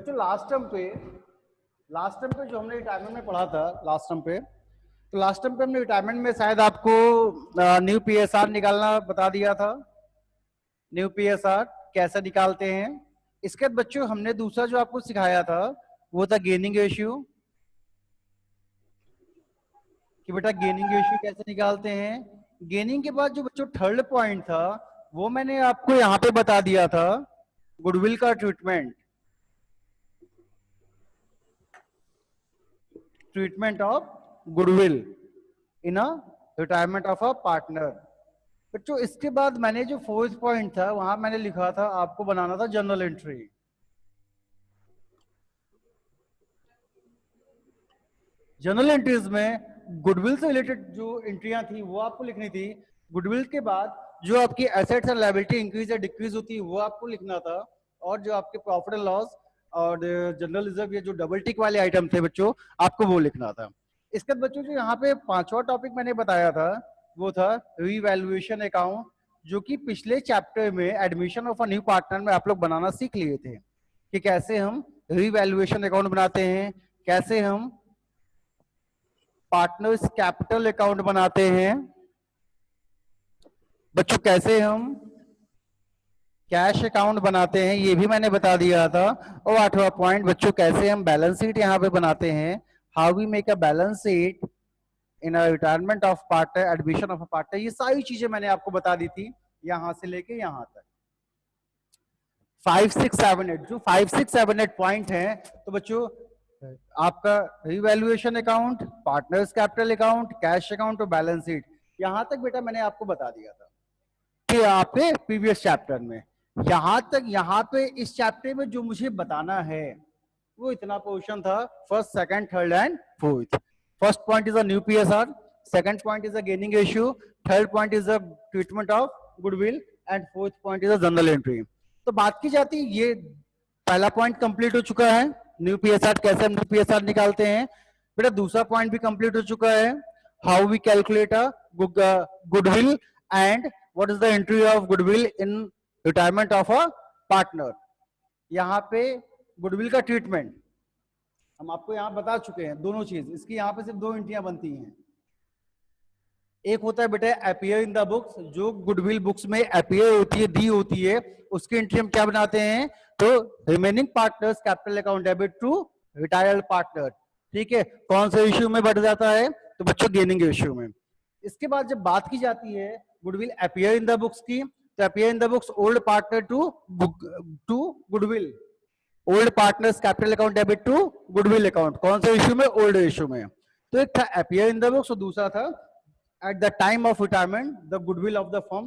बच्चों last term पे जो हमने रिटायरमेंट में पढ़ा था, लास्ट टर्म पे, तो लास्ट टर्म पे हमने रिटायरमेंट में शायद आपको न्यू पीएसआर निकालना बता दिया था। न्यू पीएसआर कैसे निकालते हैं। इसके बाद बच्चों हमने दूसरा जो आपको सिखाया था वो था गेनिंग रेशियो, कि बेटा गेनिंग रेशियो कैसे निकालते हैं। गेनिंग के बाद जो बच्चों थर्ड पॉइंट था वो मैंने आपको यहां पे बता दिया था, गुडविल का treatment of goodwill in a retirement of a partner. बच्चों इसके बाद मैंने जो फोर्थ पॉइंट था वहां मैंने लिखा था आपको बनाना था जर्नल एंट्री। जर्नल एंट्रीज में गुडविल से रिलेटेड जो एंट्रियां थी वो आपको लिखनी थी। गुडविल के बाद जो आपकी एसेट्स एंड लायबिलिटी इंक्रीज या डिक्रीज होती है वो आपको लिखना था, और जो आपके प्रॉफिट एंड लॉस और जनरल रिजर्व, ये जो डबल टिक वाले आइटम थे बच्चों, आपको वो लिखना था। इसके बाद बच्चों जो यहाँ पे पांचवा टॉपिक मैंने बताया था वो था रीवैल्यूएशन अकाउंट, जो कि पिछले चैप्टर में admission of a new partner में आप लोग बनाना सीख लिए थे कि कैसे हम रीवैल्यूएशन अकाउंट बनाते हैं, कैसे हम पार्टनर्स कैपिटल अकाउंट बनाते हैं बच्चों, कैसे हम कैश अकाउंट बनाते हैं, ये भी मैंने बता दिया था। और आठवां पॉइंट बच्चों कैसे हम बैलेंस शीट यहाँ पे बनाते हैं, how we make a balance sheet in a retirement of partner, admission of a partner, ये सारी चीजें मैंने आपको बता दी थी यहां से लेके यहां तक। 5, 6, 7, 8 जो 5, 6, 7, 8 पॉइंट है। तो बच्चों आपका revaluation account, partners capital account, cash account और बैलेंस शीट, यहां तक बेटा मैंने आपको बता दिया था कि आपके प्रीवियस चैप्टर में। यहां तक, यहाँ पे इस चैप्टर में जो मुझे बताना है वो इतना पोर्शन था, first, second, third and fourth. First point is a new PSR, second point is a gaining ratio, third point is a treatment of goodwill and fourth point is a journal entry. तो बात की जाती है, ये पहला point complete हो चुका है, न्यू पीएसआर, कैसे हम न्यू पीएसआर निकालते हैं। बेटा दूसरा पॉइंट भी कंप्लीट हो चुका है, how we calculate a goodwill and what is the entry of goodwill in retirement of a partner. यहाँ पे गुडविल का ट्रीटमेंट हम आपको यहाँ बता चुके हैं, दोनों चीज इसकी यहाँ पे सिर्फ दो एंट्रियां बनती हैं। एक होता है बेटा अपीयर इन द बुक्स, जो गुडविल बुक्स में अपीयर होती है, दी होती है, उसकी एंट्री हम क्या बनाते हैं, तो remaining partners capital account debit to retired partner. ठीक है, कौन से इश्यू में बढ़ जाता है, तो बच्चों गेनिंग इश्यू में। इसके बाद जब बात की जाती है goodwill appear in the books की, तो appear in the books old partner to goodwill, old partners capital account debit to goodwill account, कौन से इश्यू में, ओल्ड इश्यू में। तो एक था अपीयर इन द बुक्स और दूसरा था at the time of retirement the goodwill of the firm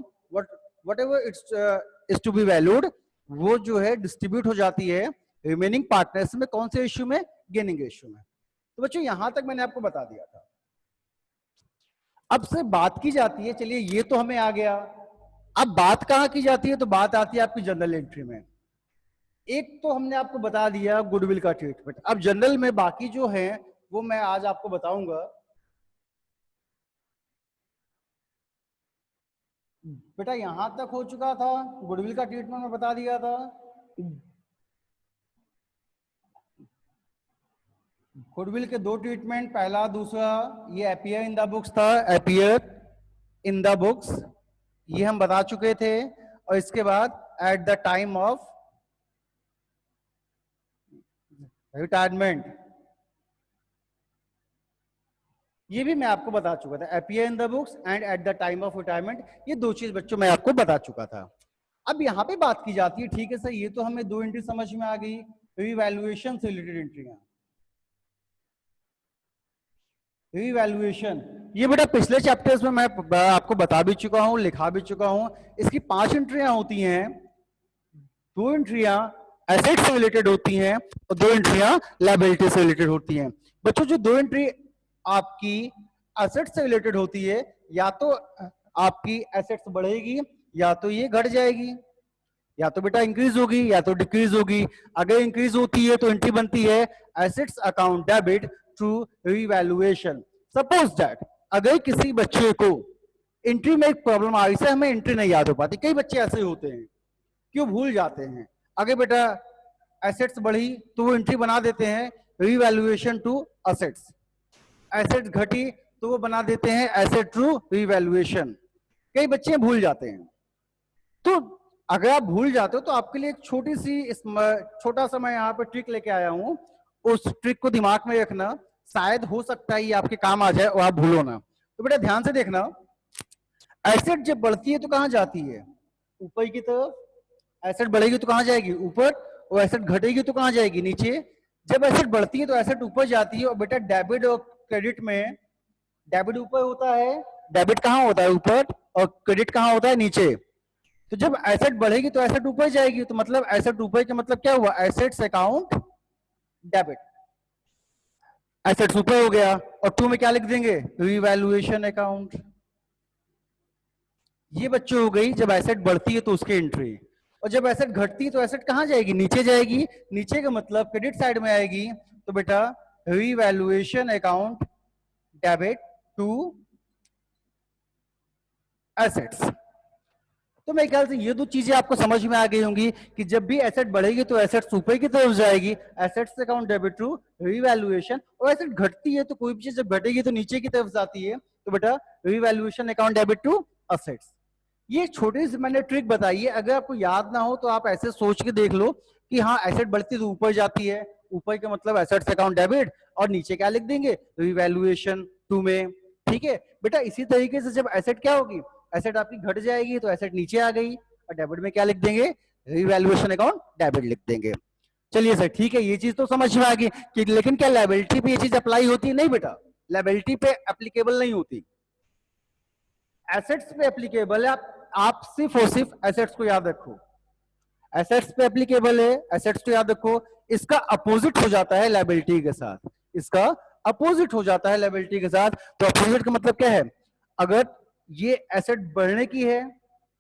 whatever it's is to be valued, वो जो है डिस्ट्रीब्यूट हो जाती है रिमेनिंग पार्टनर्स में, कौन से इश्यू में, गेनिंग इश्यू में। तो बच्चों यहां तक मैंने आपको बता दिया था। अब से बात की जाती है, चलिए ये तो हमें आ गया, अब बात कहां की जाती है, तो बात आती है आपकी जनरल एंट्री में। एक तो हमने आपको बता दिया गुडविल का ट्रीटमेंट, अब जनरल में बाकी जो है वो मैं आज आपको बताऊंगा। बेटा यहां तक हो चुका था, गुडविल का ट्रीटमेंट में बता दिया था। गुडविल के दो ट्रीटमेंट, पहला दूसरा, ये अपीयर इन द बुक्स था, अपीयर इन द बुक्स, ये हम बता चुके थे। और इसके बाद at the time of retirement, ये भी मैं आपको बता चुका था, appear in the books and at the time of retirement, ये दो चीज बच्चों मैं आपको बता चुका था। अब यहां पे बात की जाती है, ठीक है सर ये तो हमें दो एंट्री समझ में आ गई, रिवैल्यूएशन से रिलेटेड एंट्रियां। रिवैल्यूएशन, ये बेटा पिछले चैप्टर्स में मैं आपको बता भी चुका हूं, लिखा भी चुका हूं। इसकी 5 एंट्रियां होती हैं, 2 एंट्रियां एसेट से रिलेटेड होती हैं और 2 एंट्रियां लायबिलिटी से रिलेटेड होती हैं। बच्चों जो 2 एंट्री आपकी एसेट से रिलेटेड होती है, या तो आपकी एसेट्स बढ़ेगी या तो ये घट जाएगी, या तो बेटा इंक्रीज होगी या तो डिक्रीज होगी। अगर इंक्रीज होती है तो एंट्री बनती है assets account debit to revaluation. Suppose that अगर किसी बच्चे को एंट्री में एक प्रॉब्लम आ रही है, हमें एंट्री नहीं याद हो पाती, कई बच्चे ऐसे होते हैं कि वो भूल जाते हैं। अगर बेटा एसेट्स बढ़ी तो वो एंट्री बना देते हैं रीवैल्यूएशन टू असेट्स, एसेट्स घटी तो वो बना देते हैं एसेट टू रीवैल्यूएशन। कई बच्चे भूल जाते हैं, तो अगर आप भूल जाते हो तो आपके लिए एक छोटी सी छोटा सा मैं यहाँ पे ट्रिक लेके आया हूं, उस ट्रिक को दिमाग में रखना, शायद हो सकता है ये आपके काम आ जाए और आप भूलो ना। तो बेटा ध्यान से देखना, एसेट जब बढ़ती है तो कहां जाती है, ऊपर की तरफ। एसेट बढ़ेगी तो कहां जाएगी, ऊपर। और एसेट घटेगी तो कहां जाएगी, नीचे। जब एसेट बढ़ती है तो एसेट ऊपर जाती है, और बेटा डेबिट और क्रेडिट में डेबिट ऊपर होता है, डेबिट कहां होता है, ऊपर, और क्रेडिट कहां होता है, नीचे। तो जब एसेट बढ़ेगी तो एसेट ऊपर जाएगी, तो मतलब एसेट ऊपर का मतलब क्या हुआ, एसेट्स अकाउंट डेबिट, एसेट्स ऊपर हो गया। और टू में क्या लिख देंगे, रीवैल्यूएशन अकाउंट। ये बच्चों हो गई जब एसेट बढ़ती है तो उसकी एंट्री। और जब एसेट घटती है तो एसेट कहां जाएगी, नीचे जाएगी, नीचे का मतलब क्रेडिट साइड में आएगी। तो बेटा revaluation account debit to assets. तो मेरे ख्याल से ये दो चीजें आपको समझ में आ गई होंगी कि जब भी एसेट बढ़ेगी तो एसेट्स ऊपर की तरफ जाएगी, assets account debit to revaluation. और एसेट घटती है तो कोई भी चीज जब घटेगी तो नीचे की तरफ जाती है, तो बेटा revaluation account debit to assets. ये छोटी सी मैंने ट्रिक बताई है, अगर आपको याद ना हो तो आप ऐसे सोच के देख लो कि हाँ एसेट बढ़ती तो ऊपर जाती है, ऊपर का मतलब एसेट्स अकाउंट डेबिट, और नीचे क्या लिख देंगे, रीवैल्यूएशन टू में। ठीक है बेटा, इसी तरीके से जब एसेट क्या होगी, एसेट आपकी घट जाएगी तो एसेट नीचे आ गई, और डेबिट में क्या लिख देंगे, रीवैल्यूएशन अकाउंट डेबिट लिख देंगे। चलिए सर ठीक है, ये चीज तो समझ में आ गई कि लेकिन क्या लायबिलिटी पे ये चीज अप्लाई होती है, नहीं बेटा, लायबिलिटी पे एप्लीकेबल नहीं होती, एसेट्स पे एप्लीकेबल है। आप सिर्फ और सिर्फ एसेट्स को याद रखो, एसेट्स पे एप्लीकेबल है, एसेट्स को याद रखो। इसका अपोजिट हो जाता है लायबिलिटी के साथ, इसका अपोजिट हो जाता है लायबिलिटी के साथ। तो अपोजिट का मतलब क्या है, अगर ये एसेट बढ़ने की है,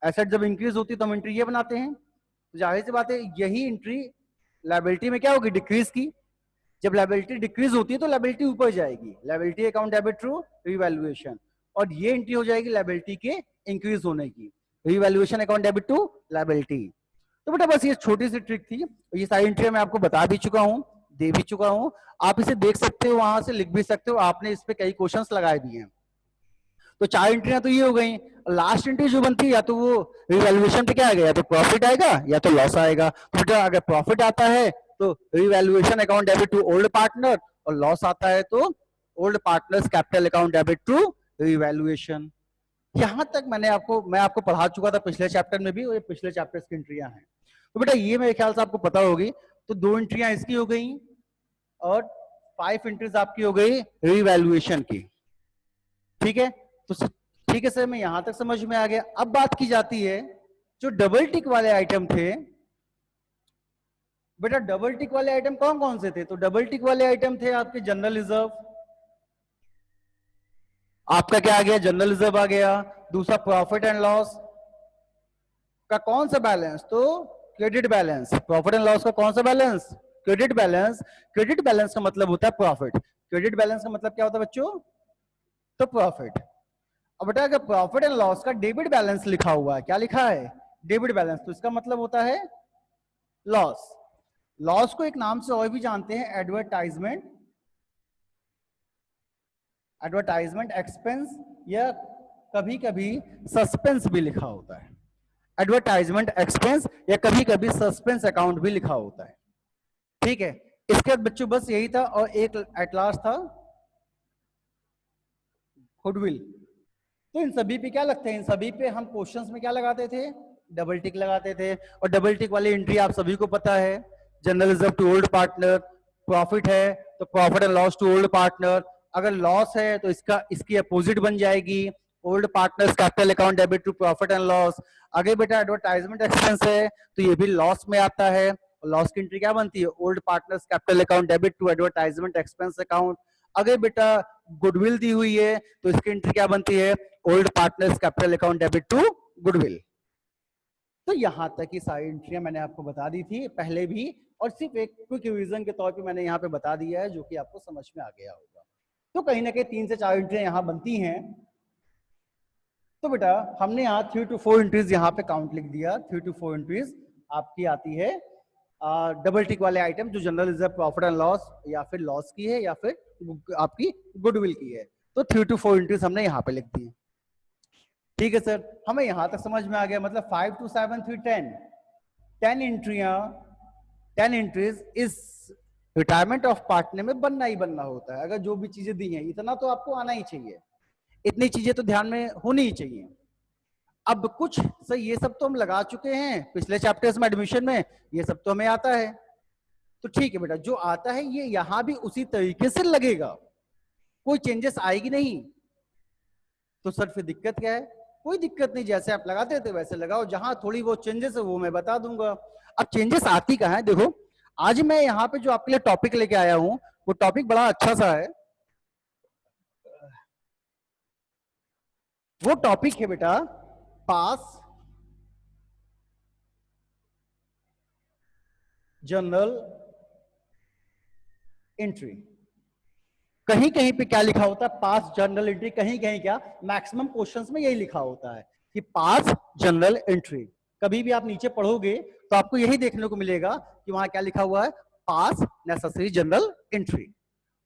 एसेट जब इंक्रीज होती है तो हम एंट्री ये बनाते हैं, तो जाहिर सी बात है यही एंट्री लायबिलिटी में क्या होगी, डिक्रीज की। जब लायबिलिटी डिक्रीज होती है तो लायबिलिटी ऊपर जाएगी, liability account debit through revaluation, और ये एंट्री हो जाएगी लायबिलिटी के इंक्रीज होने की, revaluation account debit to liability. तो बेटा बस ये छोटी सी ट्रिक थी, ये सारी एंट्री मैं आपको बता भी चुका हूं, दे भी चुका हूं, आप इसे देख सकते हो, वहां से लिख भी सकते हो, आपने इस पे कई क्वेश्चंस लगाए भी हैं। तो चार एंट्रियां तो ये हो गई, लास्ट एंट्री जो बनती है या तो वो रिवैल्यूएशन पे क्या आएगा, या तो प्रॉफिट आएगा या तो लॉस आएगा। तो बेटा अगर प्रॉफिट आता है तो revaluation account debit to old partner, और लॉस आता है तो old partners capital account debit to revaluation. यहां तक मैं आपको पढ़ा चुका था पिछले चैप्टर में भी, और ये पिछले चैप्टर की एंट्रियां हैं। तो बेटा ये मेरे ख्याल से आपको पता होगी। तो दो एंट्रियां इसकी हो गई, और 5 एंट्रीज आपकी हो गई रिवैल्यूएशन की। ठीक है, तो ठीक है सर, मैं यहां तक समझ में आ गया। अब बात की जाती है जो डबल टिक वाले आइटम थे। बेटा डबल टिक वाले आइटम कौन कौन से थे, तो डबल टिक वाले आइटम थे आपके जनरल रिजर्व, आपका क्या आ गया, जनरल रिजर्व आ गया। दूसरा प्रॉफिट एंड लॉस का कौन सा बैलेंस, तो credit balance. Profit and loss का कौन सा balance, credit balance. Credit balance का मतलब होता है प्रॉफिट, क्रेडिट बैलेंस का मतलब क्या होता है बच्चों, तो प्रॉफिट। अब बेटा अगर प्रॉफिट एंड लॉस का डेबिट बैलेंस लिखा हुआ है, क्या लिखा है, डेबिट बैलेंस, तो इसका मतलब होता है लॉस। लॉस को एक नाम से और भी जानते हैं, एडवर्टाइजमेंट, एडवर्टाइजमेंट एक्सपेंस, या कभी कभी सस्पेंस भी लिखा होता है। एडवर्टाइजमेंट एक्सपेंस या कभी कभी सस्पेंस अकाउंट भी लिखा होता है। ठीक है, इसके बाद बच्चों बस यही था, और एक एट लास्ट था गुडविल। तो इन सभी पे क्या लगता है, इन सभी पे हम क्वेश्चंस में क्या लगाते थे, डबल टिक लगाते थे। और डबल टिक वाली एंट्री आप सभी को पता है, general reserve to old partner, profit है तो profit and loss to old partner, अगर लॉस है तो इसकी अपोजिट बन जाएगी, old partners capital account debit to profit and loss. आगे बेटा एडवर्टाइजमेंट एक्सपेंस है तो ये भी लॉस में आता है, लॉस की एंट्री क्या बनती है, old partners capital account debit to advertisement expense account. अगर बेटा गुडविल दी हुई है तो इसकी एंट्री क्या बनती है, old partners capital account debit to goodwill. तो यहां तक की सारी एंट्रियां मैंने आपको बता दी थी पहले भी, और सिर्फ एक क्विक रिवीजन के तौर पे मैंने यहाँ पे बता दिया है, जो कि आपको समझ में आ गया होगा। तो कहीं ना कहीं 3 से 4 एंट्रियां यहाँ बनती हैं। तो बेटा हमने यहाँ 3 to 4 एंट्रीज यहाँ पे काउंट लिख दिया, 3 to 4 एंट्रीज आपकी आती है डबल टिक वाले आइटम जो general reserve profit and loss या फिर लॉस की है या फिर आपकी गुडविल की है, तो 3 to 4 एंट्रीज हमने यहाँ पे लिख दी। ठीक है सर, हमें यहां तक समझ में आ गया। मतलब 5 to 7 3 10 एंट्रियां, 10 एंट्रीज इस रिटायरमेंट ऑफ पार्टनर में बनना ही बनना होता है। अगर जो भी चीजें दी हैं इतना तो आपको आना ही चाहिए, इतनी चीजें तो ध्यान में होनी ही चाहिए। अब कुछ सर ये सब तो हम लगा चुके हैं पिछले चैप्टर्स में, एडमिशन में ये सब तो हमें आता है, तो ठीक है बेटा, जो आता है ये यहां भी उसी तरीके से लगेगा, कोई चेंजेस आएगी नहीं। तो सर फिर दिक्कत क्या है? कोई दिक्कत नहीं, जैसे आप लगाते थे वैसे लगाओ, जहां थोड़ी बहुत चेंजेस है वो मैं बता दूंगा। अब चेंजेस आती कहां है? देखो आज मैं यहाँ पे जो आपके लिए टॉपिक लेके आया हूं वो टॉपिक बड़ा अच्छा सा है। वो टॉपिक है बेटा पास जर्नल एंट्री। कहीं कहीं पे क्या लिखा होता है? पास जर्नल एंट्री। कहीं कहीं क्या, मैक्सिमम क्वेश्चंस में यही लिखा होता है कि पास जर्नल एंट्री। कभी भी आप नीचे पढ़ोगे तो आपको यही देखने को मिलेगा कि वहां क्या लिखा हुआ है, पास नेसेसरी जर्नल एंट्री।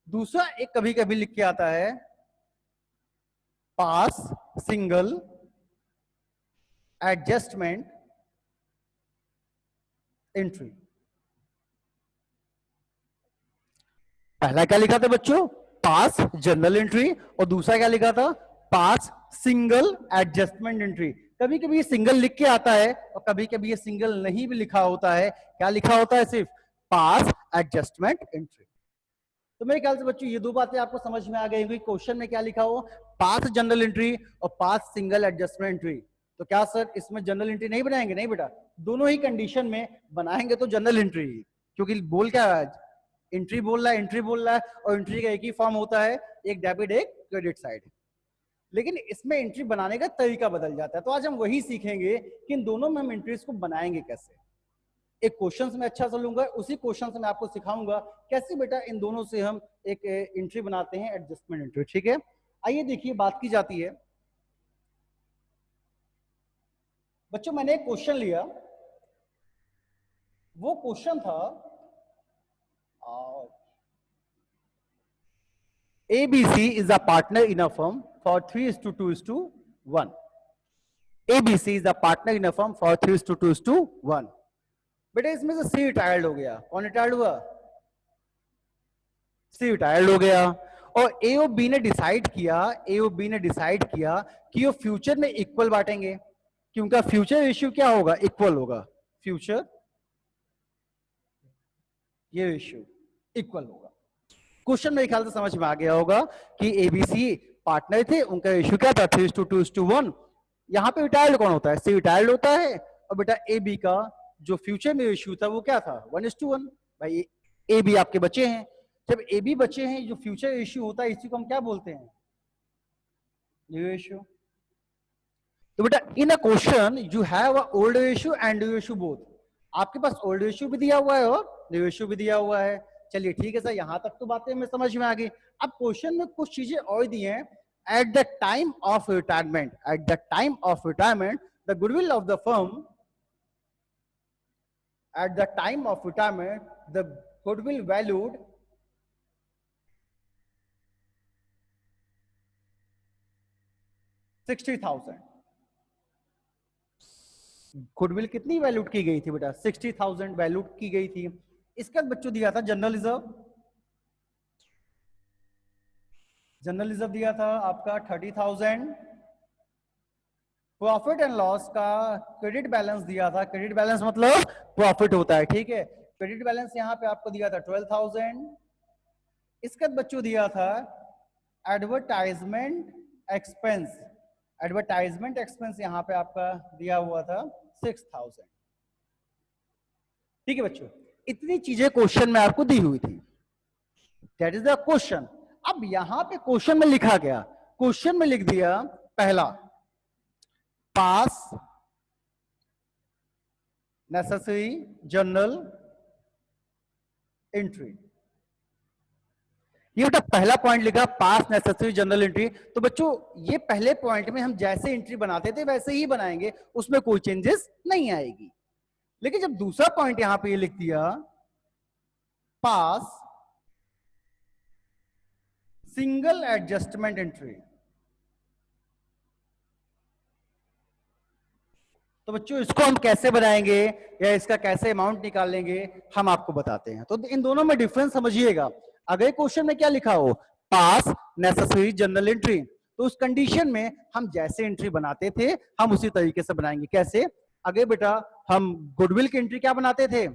दूसरा एक कभी कभी लिख के आता है पास सिंगल एडजस्टमेंट एंट्री। पहला क्या लिखा था बच्चों? पास जर्नल एंट्री। और दूसरा क्या लिखा था? पास सिंगल एडजस्टमेंट एंट्री। कभी कभी ये सिंगल लिख के आता है और कभी कभी ये सिंगल नहीं भी लिखा होता है। क्या लिखा होता है? सिर्फ पास एडजस्टमेंट एंट्री। तो मेरे ख्याल से बच्चों ये दो बातें आपको समझ में आ गई होंगी। क्वेश्चन में क्या लिखा हो? पास जनरल एंट्री और पास सिंगल एडजस्टमेंट एंट्री। तो क्या सर इसमें जनरल एंट्री नहीं बनाएंगे? नहीं बेटा, दोनों ही कंडीशन में बनाएंगे तो जनरल एंट्री, क्योंकि बोल क्या एंट्री बोल रहा है, एंट्री बोल रहा है, और एंट्री का एक ही फॉर्म होता है, एक डेबिट एक क्रेडिट साइड। लेकिन इसमें एंट्री बनाने का तरीका बदल जाता है। तो आज हम वही सीखेंगे कि इन दोनों में हम एंट्रीज को बनाएंगे कैसे। एक क्वेश्चन में अच्छा चलूंगा, उसी क्वेश्चन से मैं आपको सिखाऊंगा कैसे बेटा इन दोनों से हम एक एंट्री बनाते हैं, एडजस्टमेंट एंट्री। ठीक है, आइए देखिए बात की जाती है बच्चों। मैंने एक क्वेश्चन लिया, वो क्वेश्चन था ABC is a partner in a firm for 3:2:1. ABC is a partner in a firm for 3:2:1. बेटा इसमें से सी रिटायर्ड हो गया। कौन रिटायर्ड हुआ? सी रिटायर्ड हो गया। और ए और बी ने डिसाइड किया, ए और बी ने डिसाइड किया कि वो फ्यूचर में इक्वल बांटेंगे, कि उनका फ्यूचर रेशियो क्या होगा? इक्वल होगा। फ्यूचर ये रेशियो इक्वल होगा। क्वेश्चन मेरे ख्याल से समझ में आ गया होगा कि एबीसी पार्टनर थे, उनका रेशियो क्या था? 3:2:1। यहाँ पे रिटायर्ड कौन होता है? सी रिटायर्ड होता है। और बेटा ए बी का जो फ्यूचर में रेशियो था वो क्या था? 1:1। भाई ए बी आपके बच्चे हैं, जब ए बी बच्चे हैं, जो फ्यूचर रेशियो होता है इसी को हम क्या बोलते हैं? New ratio. तो बेटा in a question you have a old ratio and new ratio both. आपके पास ओल्ड रेशियो भी दिया हुआ है और न्यू रेशियो भी दिया हुआ है। चलिए ठीक है सर, यहां तक तो बातें हमें समझ में आ गई। अब क्वेश्चन में कुछ चीजें और दी हैं। At the time of retirement, at the time of retirement the goodwill of the firm, at the time of retirement the goodwill valued $60,000। Goodwill कितनी वैल्यूड की गई थी बेटा? 60,000 वैल्यूड की गई थी। इसका बच्चों दिया था जनरल रिजर्व। जनरल रिजर्व दिया था आपका 30,000। प्रॉफिट एंड लॉस का क्रेडिट बैलेंस दिया था। क्रेडिट बैलेंस मतलब प्रॉफिट होता है, ठीक है। क्रेडिट बैलेंस यहां पे आपको दिया था 12,000। इसका बच्चों दिया था एडवर्टाइजमेंट एक्सपेंस। एडवर्टाइजमेंट एक्सपेंस यहां पे आपका दिया हुआ था 6,000। ठीक है बच्चों, इतनी चीजें क्वेश्चन में आपको दी हुई थी। That is the question. अब यहां पे क्वेश्चन में लिखा गया, क्वेश्चन में लिख दिया पहला पास नेसेसरी जर्नल एंट्री। ये बेटा पहला पॉइंट लिखा पास नेसेसरी जनरल एंट्री। तो बच्चों ये पहले पॉइंट में हम जैसे एंट्री बनाते थे वैसे ही बनाएंगे, उसमें कोई चेंजेस नहीं आएगी। लेकिन जब दूसरा पॉइंट यहां पे ये लिख दिया, पास सिंगल एडजस्टमेंट एंट्री, तो बच्चों इसको हम कैसे बनाएंगे या इसका कैसे अमाउंट निकालेंगे हम आपको बताते हैं। तो इन दोनों में डिफरेंस समझिएगा। अगले क्वेश्चन में क्या लिखा हो, पास नेसेसरी जनरल एंट्री, तो उस कंडीशन में हम जैसे एंट्री बनाते थे हम उसी तरीके से बनाएंगे। कैसे? आगे बेटा हम गुडविल की एंट्री क्या बनाते थे,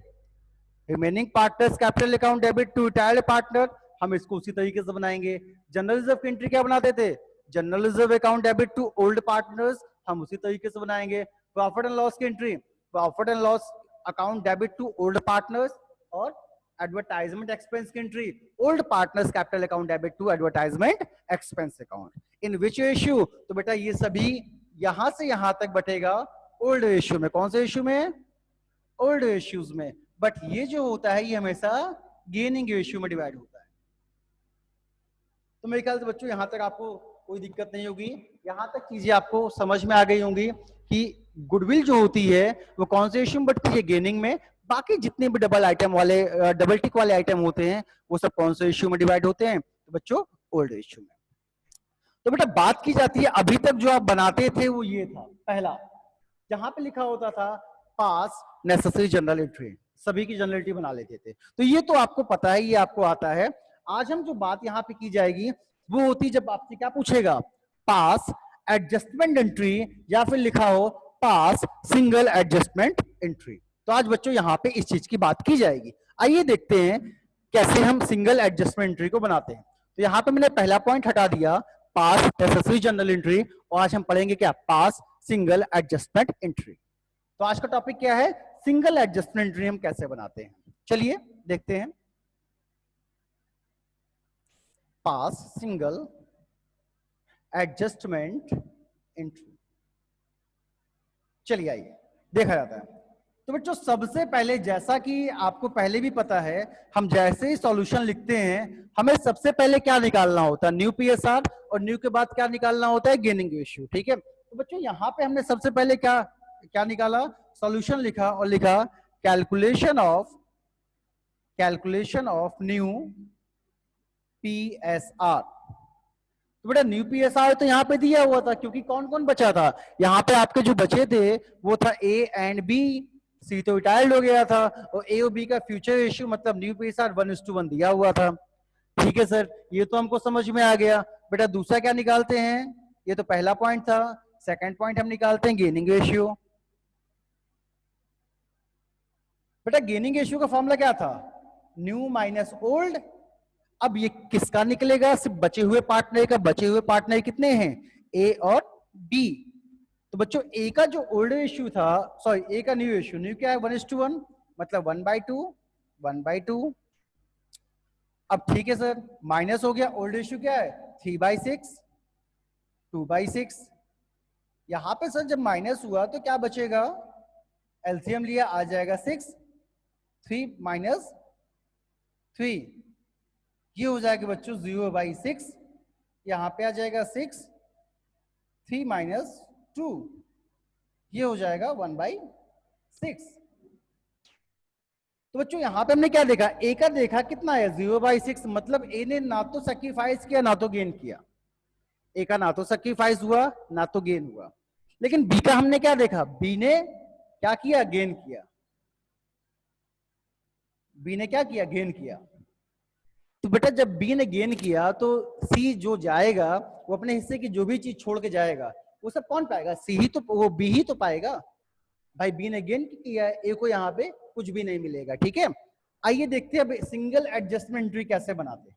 remaining partners capital account debit to retired partner, हम इसको उसी तरीके से बनाएंगे। जनरल रिजर्व की एंट्री क्या बनाते थे, general reserve account debit to old partners, हम उसी तरीके से बनाएंगे। प्रॉफिट एंड लॉस की entry, profit and loss account debit to old partners, और एडवर्टाइजमेंट एक्सपेंस की entry, old partners capital account debit to advertisement expense account. In which ratio, तो बेटा ये सभी यहां से यहां तक बटेगा ओल्ड रेशियो में। कौन से रेशियो में, ओल्ड रेशियोज में। बट ये जो होता है ये हमेशा गेनिंग रेशियो में डिवाइड होता है। तो मेरे ख्याल से बच्चों यहां तक आपको कोई दिक्कत नहीं होगी, यहां तक चीजें आपको समझ में आ गई होंगी कि गुडविल जो होती है वो कौन से रेशियो में बढ़ती है, गेनिंग में। बाकी जितने भी डबल आइटम वाले डबल टिक वाले आइटम होते हैं वो सब कौन से रेशियो में डिवाइड होते हैं, तो बच्चों ओल्ड रेशियो में। तो बेटा बात की जाती है अभी तक जो आप बनाते थे वो ये था, पहला जहां पे लिखा होता था पास नेसेसरी जनरल एंट्री, सभी की जनरल एंट्री बना लेते थे। तो ये तो आपको पता है, ये आपको आता है। आज हम जो बात यहाँ पे की जाएगी वो होती जब आपसे क्या पूछेगा, पास एडजस्टमेंट एंट्री या फिर लिखा हो पास सिंगल एडजस्टमेंट एंट्री। तो आज बच्चों यहाँ पे इस चीज की बात की जाएगी। आइए देखते हैं कैसे हम सिंगल एडजस्टमेंट एंट्री को बनाते हैं। तो यहाँ पे मैंने पहला पॉइंट हटा दिया, पास नेसेसरी जनरल एंट्री, और आज हम पढ़ेंगे क्या, पास सिंगल एडजस्टमेंट एंट्री। तो आज का टॉपिक क्या है, सिंगल एडजस्टमेंट एंट्री हम कैसे बनाते हैं। चलिए देखते हैं, पास सिंगल एडजस्टमेंट एंट्री। चलिए आइए देखा जाता है। तो बच्चों सबसे पहले, जैसा कि आपको पहले भी पता है, हम जैसे ही सॉल्यूशन लिखते हैं हमें सबसे पहले क्या निकालना होता है, न्यू पीएसआर, और न्यू के बाद क्या निकालना होता है, गेनिंग रेशियो। ठीक है, तो बच्चों यहाँ पे हमने सबसे पहले क्या क्या निकाला, सॉल्यूशन लिखा और लिखा कैलकुलेशन ऑफ न्यू पीएसआर। तो बेटा न्यू पीएसआर तो यहाँ पे दिया हुआ था, क्योंकि कौन कौन बचा था, यहाँ पे आपके जो बचे थे वो था ए एंड बी, सी तो रिटायर्ड हो गया था, और ए और बी का फ्यूचर रेशियो मतलब न्यू पीएसआर 1:1 दिया हुआ था। ठीक है सर, ये तो हमको समझ में आ गया। बेटा दूसरा क्या निकालते हैं, ये तो पहला पॉइंट था। सेकंड पॉइंट हम निकालते हैं गेनिंग रेशियो। बेटा गेनिंग रेशियो का फॉर्मूला क्या था, न्यू माइनस ओल्ड। अब ये किसका निकलेगा, सिर्फ बचे हुए पार्टनर का। बचे हुए पार्टनर कितने हैं, ए और बी। तो बच्चों ए का जो ओल्ड रेशियो था, सॉरी ए का न्यू रेशियो, न्यू क्या है 1:1, मतलब 1/2। अब ठीक है सर, माइनस हो गया, ओल्ड रेशियो क्या है 3/6, 2/6। यहां पे सर जब माइनस हुआ तो क्या बचेगा, एलसीएम लिया आ जाएगा 6, 3 माइनस 3, ये हो जाएगा बच्चों 0/6। यहां पे आ जाएगा 6, 3 माइनस 2, ये हो जाएगा 1/6। तो बच्चों यहां पे हमने क्या देखा, ए का देखा कितना है 0/6, मतलब ए ने ना तो सैक्रिफाइस किया ना तो गेन किया। ए का ना तो सैक्रिफाइस हुआ ना तो गेन हुआ। लेकिन बी का हमने क्या देखा, बी ने क्या किया, गेन किया। बी ने क्या किया, गेन किया। तो बेटा जब बी ने गेन किया तो सी जो जाएगा वो अपने हिस्से की जो भी चीज छोड़ के जाएगा वो सब कौन पाएगा, सी ही तो, वो बी ही तो पाएगा। भाई बी ने गेन किया है, ए को यहाँ पे कुछ भी नहीं मिलेगा। ठीक है, आइए देखते हैं अब सिंगल एडजस्टमेंट एंट्री कैसे बनाते हैं।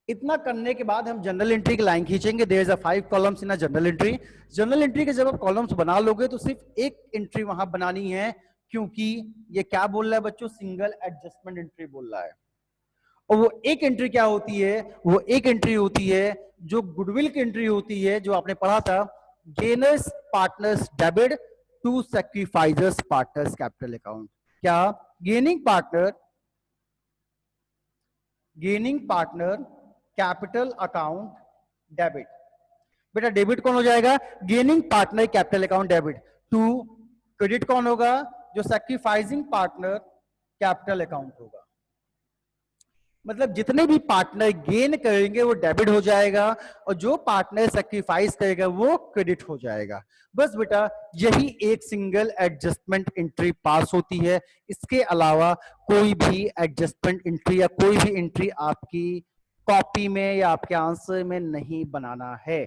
इतना करने के बाद हम जनरल एंट्री की लाइन खींचेंगे। There is a 5 columns in a journal entry. Journal entry के जब आप कॉलम्स बना लोगे तो सिर्फ एक एंट्री वहां बनानी है, क्योंकि ये क्या बोल रहा है बच्चों, सिंगल एडजस्टमेंट एंट्री बोल रहा है। और वो एक एंट्री क्या होती है, वो एक एंट्री होती है जो गुडविल की एंट्री होती है, जो आपने पढ़ा था, gainers partners debit to sacrificers partners capital account. क्या, gaining partner capital account debit. बेटा डेबिट कौन हो जाएगा, gaining partner capital account debit to credit कौन होगा? जो सैक्रिफाइसिंग पार्टनर कैपिटल अकाउंट होगा। मतलब जितने भी पार्टनर गेन करेंगे वो डेबिट हो जाएगा और जो पार्टनर सैक्रिफाइस करेगा वो क्रेडिट हो जाएगा। बस बेटा यही एक सिंगल एडजस्टमेंट एंट्री पास होती है। इसके अलावा कोई भी एडजस्टमेंट एंट्री या कोई भी एंट्री आपकी कॉपी में या आपके आंसर में नहीं बनाना है।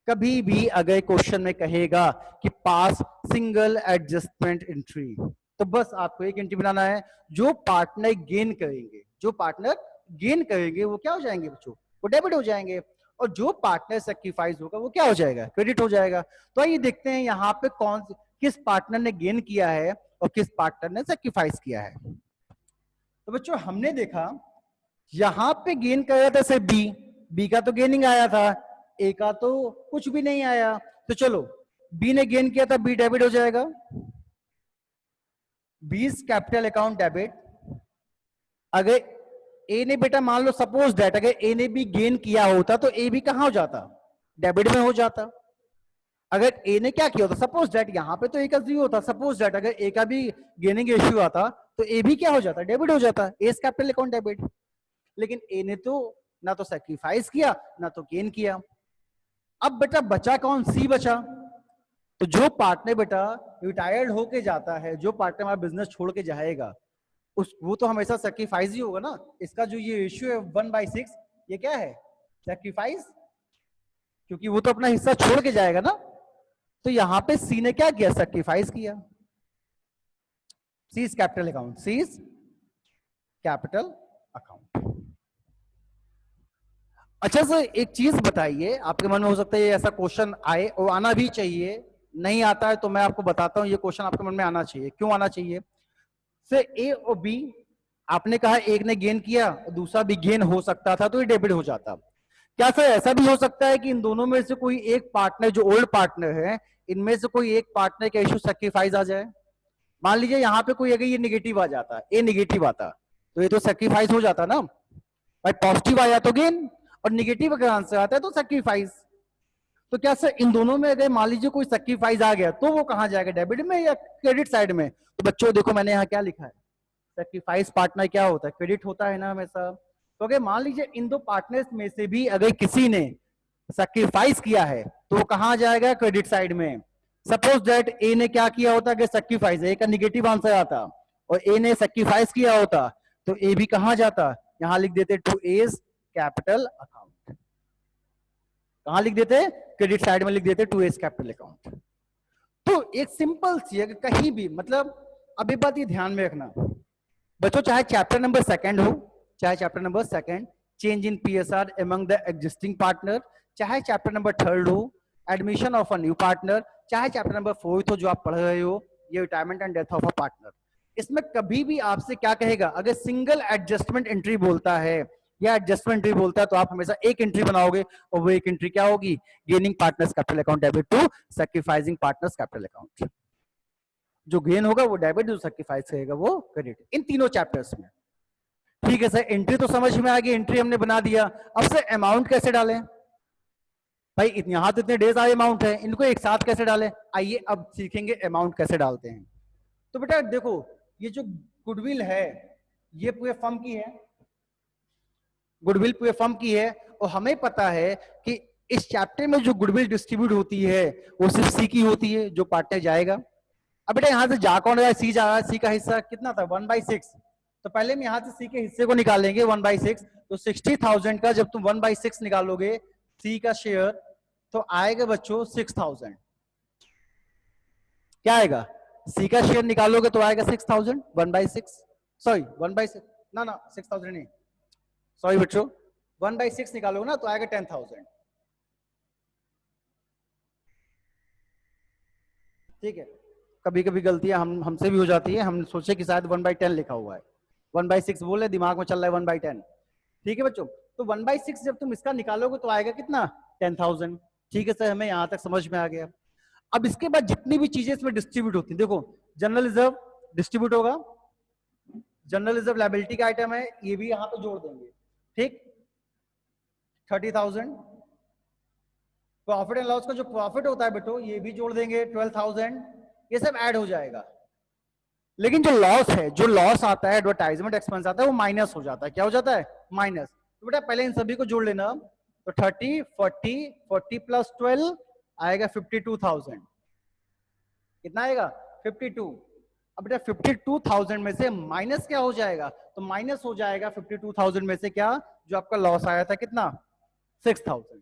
कभी भी अगर क्वेश्चन में कहेगा कि पास सिंगल एडजस्टमेंट एंट्री, तो बस आपको एक एंट्री बनाना है। जो पार्टनर गेन करेंगे, जो पार्टनर गेन करेंगे वो क्या हो जाएंगे बच्चों? वो डेबिट हो जाएंगे। और जो पार्टनर सेक्रीफाइस होगा वो क्या हो जाएगा? क्रेडिट हो जाएगा। तो आइए देखते हैं यहाँ पे किस पार्टनर ने गेन किया है और किस पार्टनर ने सेक्रीफाइस किया है। तो बच्चों हमने देखा यहां पे गेन कराया था सिर्फ बी का तो गेनिंग आया था, ए का तो कुछ भी नहीं आया। तो चलो बी ने गेन किया था, बी डेबिट हो जाएगा, बीस कैपिटल अकाउंट डेबिट। अगर ए ने बेटा मान लो सपोज दैट अगर ए ने भी गेन किया होता तो ए भी कहां हो जाता? डेबिट में हो जाता। अगर ए ने क्या किया होता, सपोज दैट यहां पे तो ए का जीरो होता, सपोज दैट अगर ए का भी गेनिंग इश्यू आता तो ए भी क्या हो जाता? डेबिट हो जाता। ए कैपिटल अकाउंट डेबिट। लेकिन ए ने तो ना तो सैक्रिफाइस किया ना तो गेन किया। अब बेटा बचा कौन? सी बचा। तो जो पार्टनर बेटा रिटायर्ड होके जाता है, जो पार्टनर हमारा बिजनेस छोड़ के जाएगा, उस वो तो हमेशा सैक्रिफाइस ही होगा ना। इसका जो ये रेशियो है 1/6, ये क्या है? सैक्रिफाइस, क्योंकि वो तो अपना हिस्सा छोड़ के जाएगा ना। तो यहां पे सी ने क्या किया? सैक्रिफाइस किया। C is capital account, c is capital account. अच्छा सर एक चीज बताइए, आपके मन में हो सकता है ऐसा क्वेश्चन आए और आना भी चाहिए, नहीं आता है तो मैं आपको बताता हूं ये क्वेश्चन आपके मन में आना चाहिए। क्यों आना चाहिए? सर ए और बी आपने कहा एक ने गेन किया और दूसरा भी गेन हो सकता था तो ये डेबिट हो जाता। क्या सर ऐसा भी हो सकता है कि इन दोनों में से कोई एक पार्टनर, जो ओल्ड पार्टनर है, इनमें से कोई एक पार्टनर का इश्यू सेक्रीफाइस आ जाए? मान लीजिए यहाँ पे कोई अगर ये निगेटिव आ जाता, ए निगेटिव आता, तो ये तो सेक्रीफाइस हो जाता ना भाई। पॉजिटिव आया तो गेन और निगेटिव अगर आंसर आता है तो सेक्रीफाइस। तो क्या सर इन दोनों में अगर मान लीजिए कोई सेक्रीफाइस आ गया तो वो कहां जाएगा? डेबिट में या क्रेडिट साइड में? तो बच्चों देखो मैंने यहाँ क्या लिखा है, सेक्रीफाइस पार्टनर क्या होता है? क्रेडिट होता है ना हमेशा। तो अगर मान लीजिए इन दो पार्टनर्स में से भी अगर किसी ने सेक्रीफाइस किया है तो वो कहां जाएगा? क्रेडिट साइड में। सपोज दैट ए ने क्या किया होता? अगर सेक्रीफाइस, ए का निगेटिव आंसर आता और ए ने सेक्रीफाइस किया होता तो ए भी कहां जाता? यहां लिख देते टू एज कैपिटल अकाउंट। कहां लिख देते? क्रेडिट साइड में लिख देते टू एज कैपिटल अकाउंट। तो एक सिंपल सी अगर कहीं भी, मतलब अब एक बात ये ध्यान में रखना बच्चों, चाहे चैप्टर नंबर सेकंड हो, चाहे chapter number second change in PSR among the existing partner, चाहे चैप्टर नंबर थर्ड हो admission of a new partner, चाहे चैप्टर नंबर फोर्थ हो जो आप पढ़ रहे हो ये retirement and death of a partner, इसमें कभी भी आपसे क्या कहेगा? अगर सिंगल एडजस्टमेंट एंट्री बोलता है या एडजस्टमेंट एंट्री बोलता है तो आप हमेशा एक एंट्री बनाओगे और वो एक एंट्री क्या होगी? Gaining partners capital account debit to sacrificing partners capital account. जो गेन होगा वो डेबिट, जो सैक्रिफाइस करेगा वो क्रेडिट, इन तीनों चैप्टर्स में। ठीक है सर, एंट्री तो समझ में आ गई, एंट्री हमने बना दिया। अब सर अमाउंट कैसे डालें? भाई यहां तो इतने ढेर सारे अमाउंट है, इनको एक साथ कैसे डालें? आइए अब सीखेंगे अमाउंट कैसे डालते हैं। तो बेटा देखो ये जो गुडविल है ये पूरे फर्म की है, गुडविल पूरे फर्म की है और हमें पता है कि इस चैप्टर में जो गुडविल डिस्ट्रीब्यूट होती है वो सिर्फ सी की होती है, जो पार्टनर जाएगा। अब बेटा यहां से जा कौन रहा है? सी जा रहा है। सी का हिस्सा कितना था? 1/6। तो पहले हम यहां से सी के हिस्से को निकालेंगे 1/6। तो 60,000 का जब तुम 1/6 निकालोगे सी का शेयर तो आएगा बच्चों 6,000। क्या आएगा? सी का शेयर निकालोगे तो आएगा 6,000 1/6, सॉरी 1/6 ना 6,000 नहीं, सॉरी बच्चों 1/6 निकालोगे ना तो आएगा 10,000। ठीक है, कभी कभी गलतियां हमसे भी हो जाती है, हम सोचे कि शायद 1/10 लिखा हुआ है, 1/6 बोले, दिमाग में चल रहा है 1/10। ठीक है बच्चों, तो 1/6 जब तुम इसका निकालोगे तो आएगा कितना? 10,000। ठीक है सर, हमें यहां तक समझ में आ गया। अब इसके बाद जितनी भी चीजें इसमें डिस्ट्रीब्यूट होती है, देखो जनरल रिजर्व डिस्ट्रीब्यूट होगा, जनरल रिजर्व लायबिलिटी का आइटम है, ये भी यहां पे जोड़ देंगे। ठीक, 30,000। प्रॉफिट एंड लॉस का जो प्रॉफिट होता है बेटो ये भी जोड़ देंगे 12,000। ये सब ऐड हो जाएगा। लेकिन जो लॉस है, जो लॉस आता है, एडवर्टाइजमेंट एक्सपेंस आता है, वो माइनस हो जाता है। क्या हो जाता है? माइनस। तो बेटा पहले इन सभी को जोड़ लेना। तो 30, 40, 40 प्लस 12 आएगा 52,000। कितना आएगा? 52। अब बेटा 52,000 में से माइनस क्या हो जाएगा? तो माइनस हो जाएगा 52,000 में से क्या, जो आपका लॉस आया था, कितना? 6,000।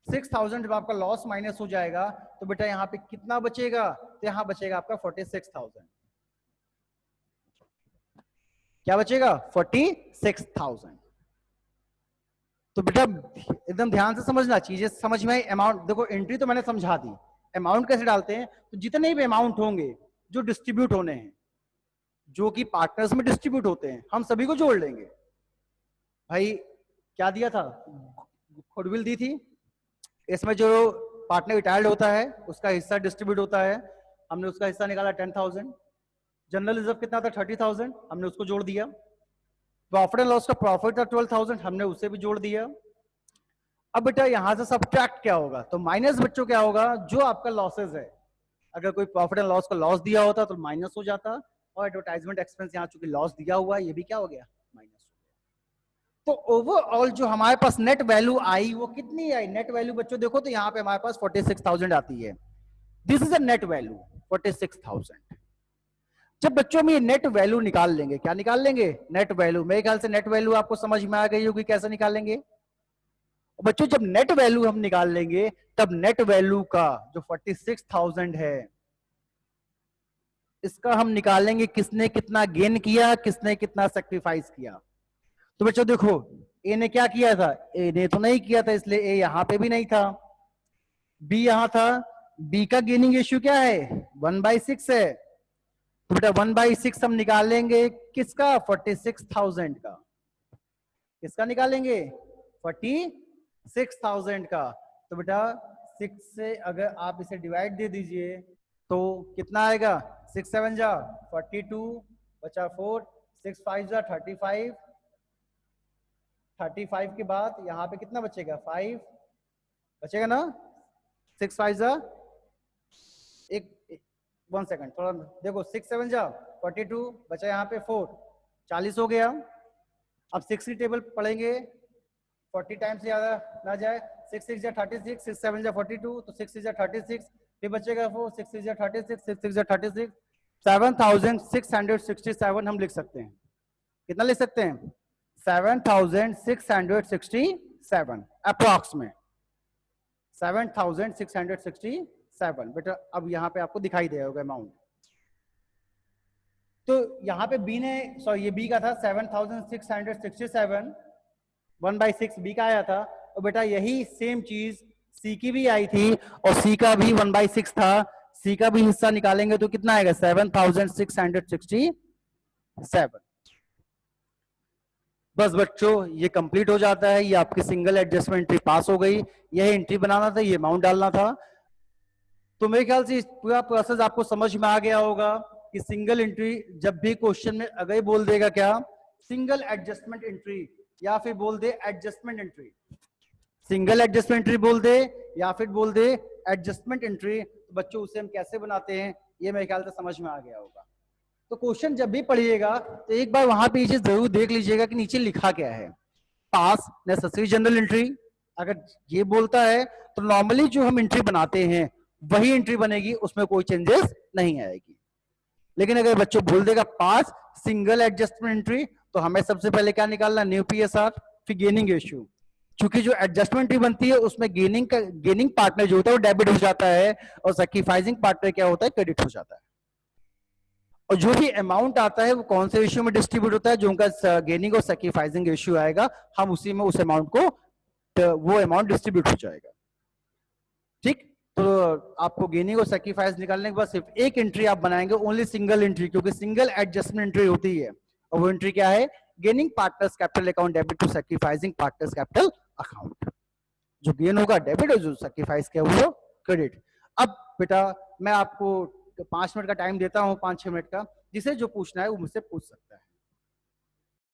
6,000 जब आपका लॉस माइनस हो जाएगा तो बेटा यहाँ पे कितना बचेगा? तो यहाँ बचेगा आपका 46,000। क्या बचेगा? 46,000। तो बेटा एकदम ध्यान से समझना, चीजें समझ में। अमाउंट देखो, एंट्री तो मैंने समझा दी, अमाउंट कैसे डालते हैं। तो जितने भी अमाउंट होंगे जो डिस्ट्रीब्यूट होने हैं, जो कि पार्टनर्स में डिस्ट्रीब्यूट होते हैं, हम सभी को जोड़ लेंगे। भाई क्या दिया था? गुडविल दी थी। इसमें जो पार्टनर रिटायर्ड होता है उसका हिस्सा डिस्ट्रीब्यूट होता है, हमने उसका हिस्सा निकाला 10,000। जनरल रिजर्व कितना था? 30,000, हमने उसको जोड़ दिया। प्रॉफिट एंड लॉस का प्रॉफिट था 12,000, हमने उसे भी जोड़ दिया। अब बेटा यहां से सब्ट्रैक्ट क्या होगा? तो माइनस बच्चों क्या होगा? जो आपका लॉसेस है, अगर कोई प्रॉफिट एंड लॉस का लॉस दिया होता तो माइनस हो जाता, और एडवर्टाइजमेंट एक्सपेंस यहाँ चूंकि लॉस दिया हुआ है, ये भी क्या हो गया? माइनस हो गया। तो ओवरऑल जो हमारे पास नेट वैल्यू आई वो कितनी आई? नेट वैल्यू बच्चों देखो तो यहाँ पे हमारे पास 46,000 आती है। This is a net value 46,000। जब बच्चों में ये नेट वैल्यू निकाल लेंगे, क्या निकाल लेंगे? Net value. मेरे ख्याल से नेट वैल्यू आपको समझ में आ गई होगी कैसे निकालेंगे। बच्चों जब नेट वैल्यू हम निकाल लेंगे तब नेट वैल्यू का जो 46,000 है, इसका हम निकालेंगे किसने कितना गेन किया, किसने कितना सेक्रीफाइस किया। तो बच्चों देखो, ए ने क्या किया था? ए ने तो नहीं किया था, इसलिए ए यहां पे भी नहीं था। बी यहां था, बी का गेनिंग रेशियो क्या है? 1/6 है। तो बेटा 1/6 हम निकालेंगे किसका? 46,000 का। किसका निकालेंगे? 46,000 का। तो बेटा 6 से अगर आप इसे डिवाइड दे दीजिए तो कितना आएगा? 6 7 जा 42, बचा 4, 6 5 जा 35, 35 के बाद यहाँ पे कितना बचेगा? 5 बचेगा ना? 6 5 जा, एक 1 सेकंड थोड़ा देखो, 6 7 जा 42, बचा यहाँ पे 4, 40 हो गया। अब 6 की टेबल पढ़ेंगे, 40 टाइम्स से ज्यादा ना जाए। 6 6 जा 36, 6 7 जा 42, तो 6 6 जा 36, फिर बचेगा 4, 6 6 जा 36, 6 6 जा 36, 7,667 हम लिख सकते हैं। कितना लिख सकते हैं? 7,667 अप्रॉक्स में 7,667। बेटा अब यहां पे आपको दिखाई दे होगा अमाउंट। तो यहां पे बी ने, सॉरी ये बी का था 7,667, 1/6 बी का आया था। और बेटा यही सेम चीज सी की भी आई थी, और सी का भी 1/6 था। सी का भी हिस्सा निकालेंगे तो कितना आएगा? 7,667। बस बच्चों ये कंप्लीट हो जाता है। ये आपकी सिंगल एडजस्टमेंट एंट्री पास हो गई। यह एंट्री बनाना था, ये अमाउंट डालना था। तो मेरे ख्याल से पूरा प्रोसेस आपको समझ में आ गया होगा कि सिंगल एंट्री जब भी क्वेश्चन में अगर बोल देगा क्या? सिंगल एडजस्टमेंट एंट्री, या फिर बोल दे adjustment entry, single adjustment entry बोल दे या फिर बोल दे एडजस्टमेंट एंट्री, तो बच्चों उसे हम कैसे बनाते हैं ये मेरे ख्याल से समझ में आ गया होगा। तो क्वेश्चन जब भी पढ़िएगा तो एक बार वहां पे ये चीज जरूर देख लीजिएगा कि नीचे लिखा क्या है। पास नेसेसरी जनरल एंट्री अगर ये बोलता है तो नॉर्मली जो हम एंट्री बनाते हैं वही एंट्री बनेगी, उसमें कोई चेंजेस नहीं आएगी। लेकिन अगर बच्चों बोल देगा पास सिंगल एडजस्टमेंट एंट्री, तो हमें सबसे पहले क्या निकालना? न्यू पीएसआर, फिर गेनिंग रेशियो। क्योंकि जो एडजस्टमेंट एंट्री बनती है उसमें गेनिंग पार्टनर जो होता है वो डेबिट हो जाता है, और सैक्रिफाइसिंग पार्टनर क्या होता है? क्रेडिट हो जाता है। और जो भी अमाउंट आता है वो कौन से रेशियो में डिस्ट्रीब्यूट होता है? जो उनका गेनिंग और सैक्रिफाइसिंग रेशियो आएगा, हम उसी में उस अमाउंट को, वो अमाउंट डिस्ट्रीब्यूट हो जाएगा। ठीक, तो आपको गेनिंग और सैक्रिफाइस निकालने के बाद सिर्फ एक एंट्री आप बनाएंगे, ओनली सिंगल एंट्री, क्योंकि सिंगल एडजस्टमेंट एंट्री होती है। और वो एंट्री क्या है? Gaining partners capital account debit to sacrificing partners capital account. जो गेन होगा डेबिट और जो सैक्रिफाइस किया वो क्रेडिट। अब बेटा मैं आपको 5 मिनट का टाइम देता हूं, 5-6 मिनट का, जिसे जो पूछना है वो मुझसे पूछ सकता है।